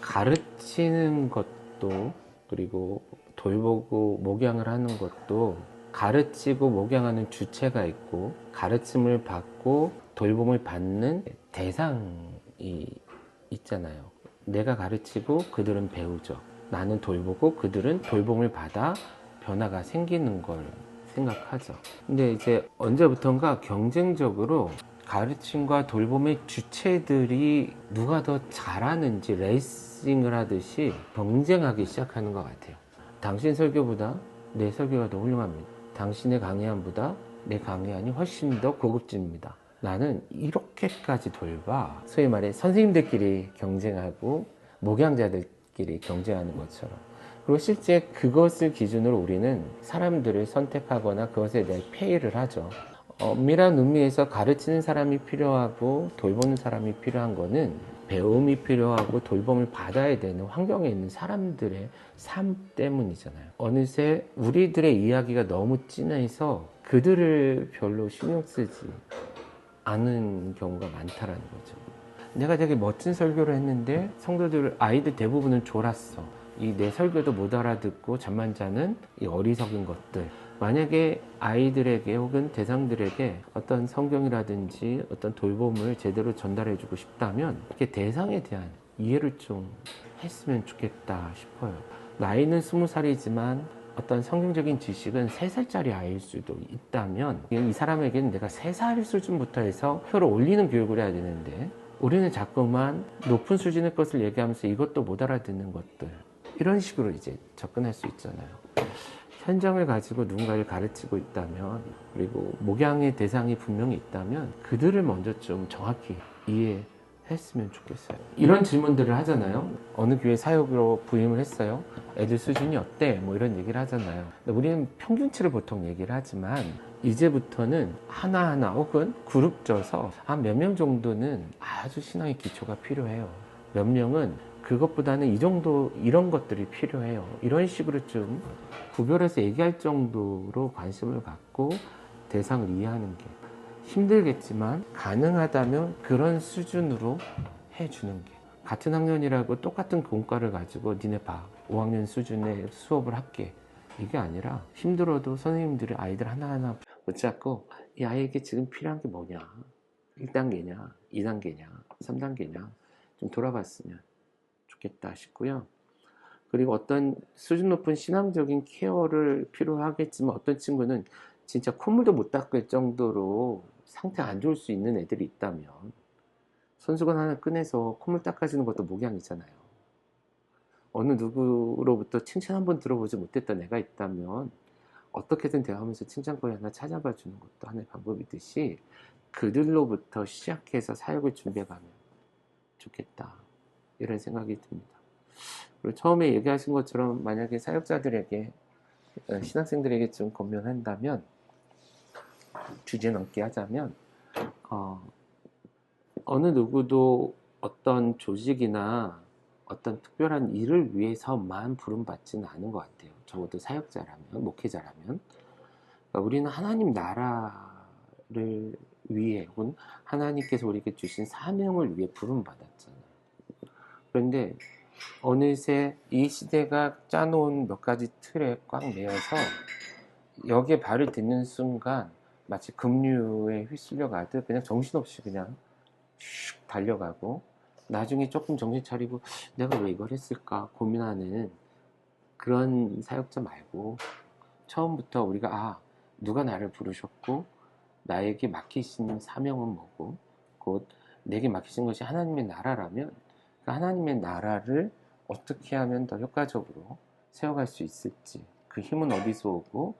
가르치는 것도, 그리고 돌보고 목양을 하는 것도 가르치고 목양하는 주체가 있고 가르침을 받고 돌봄을 받는 대상이 있잖아요. 내가 가르치고 그들은 배우죠. 나는 돌보고 그들은 돌봄을 받아 변화가 생기는 걸 생각하죠. 근데 이제 언제부턴가 경쟁적으로 가르침과 돌봄의 주체들이 누가 더 잘하는지 레이싱을 하듯이 경쟁하기 시작하는 것 같아요. 당신 설교보다 내 설교가 더 훌륭합니다. 당신의 강의안보다 내 강의안이 훨씬 더 고급집니다. 나는 이렇게까지 돌봐. 소위 말해 선생님들끼리 경쟁하고 목양자들끼리 경쟁하는 것처럼. 그리고 실제 그것을 기준으로 우리는 사람들을 선택하거나 그것에 대해 페이를 하죠. 엄밀한 의미에서 가르치는 사람이 필요하고 돌보는 사람이 필요한 거는 배움이 필요하고 돌봄을 받아야 되는 환경에 있는 사람들의 삶 때문이잖아요. 어느새 우리들의 이야기가 너무 진해서 그들을 별로 신경 쓰지 않은 경우가 많다라는 거죠. 내가 되게 멋진 설교를 했는데 성도들, 아이들 대부분은 졸았어. 이 내 설교도 못 알아듣고 잠만 자는 이 어리석은 것들. 만약에 아이들에게 혹은 대상들에게 어떤 성경이라든지 어떤 돌봄을 제대로 전달해 주고 싶다면 이렇게 대상에 대한 이해를 좀 했으면 좋겠다 싶어요. 나이는 20살이지만 어떤 성경적인 지식은 3살짜리 아이일 수도 있다면 이 사람에게는 내가 3살 수준부터 해서 혀를 올리는 교육을 해야 되는데 우리는 자꾸만 높은 수준의 것을 얘기하면서 이것도 못 알아듣는 것들, 이런 식으로 이제 접근할 수 있잖아요. 현장을 가지고 누군가를 가르치고 있다면, 그리고 목양의 대상이 분명히 있다면 그들을 먼저 좀 정확히 이해했으면 좋겠어요. 이런 질문들을 하잖아요. 어느 교회 사역으로 부임을 했어요. 애들 수준이 어때? 뭐 이런 얘기를 하잖아요. 근데 우리는 평균치를 보통 얘기를 하지만 이제부터는 하나하나 혹은 그룹 져서 한 몇 명 정도는 아주 신앙의 기초가 필요해요. 몇 명은 그것보다는 이 정도, 이런 것들이 필요해요. 이런 식으로 좀 구별해서 얘기할 정도로 관심을 갖고 대상을 이해하는 게 힘들겠지만 가능하다면 그런 수준으로 해주는 게, 같은 학년이라고 똑같은 공과를 가지고 니네 봐 5학년 수준의 수업을 할게, 이게 아니라 힘들어도 선생님들이 아이들 하나하나 붙잡고 이 아이에게 지금 필요한 게 뭐냐, 1단계냐 2단계냐 3단계냐 좀 돌아봤으면 좋겠다 싶고요. 그리고 어떤 수준 높은 신앙적인 케어를 필요하겠지만 어떤 친구는 진짜 콧물도 못 닦을 정도로 상태가 안 좋을 수 있는 애들이 있다면 손수건 하나 꺼내서 콧물 닦아주는 것도 목양이잖아요. 어느 누구로부터 칭찬 한번 들어보지 못했던 애가 있다면 어떻게든 대화하면서 칭찬거리 하나 찾아봐 주는 것도 하나의 방법이듯이 그들로부터 시작해서 사역을 준비해가면 좋겠다, 이런 생각이 듭니다. 그리고 처음에 얘기하신 것처럼 만약에 사역자들에게, 신학생들에게 좀 권면한다면, 주제 넘게 하자면 어느 누구도 어떤 조직이나 어떤 특별한 일을 위해서만 부름받지는 않은 것 같아요. 적어도 사역자라면, 목회자라면. 그러니까 우리는 하나님 나라를 위해 혹은 하나님께서 우리에게 주신 사명을 위해 부름받았잖아요. 그런데 어느새 이 시대가 짜놓은 몇 가지 틀에 꽉 매여서 여기에 발을 딛는 순간 마치 급류에 휩쓸려 가듯 그냥 정신없이 그냥 슉 달려가고, 나중에 조금 정신 차리고 내가 왜 이걸 했을까 고민하는 그런 사역자 말고, 처음부터 우리가 누가 나를 부르셨고 나에게 맡기신 사명은 뭐고 곧 내게 맡기신 것이 하나님의 나라라면 그 하나님의 나라를 어떻게 하면 더 효과적으로 세워갈 수 있을지, 그 힘은 어디서 오고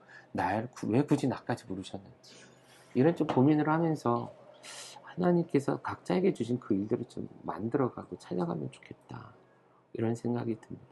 왜 굳이 나까지 부르셨는지, 이런 좀 고민을 하면서 하나님께서 각자에게 주신 그 일들을 좀 만들어가고 찾아가면 좋겠다, 이런 생각이 듭니다.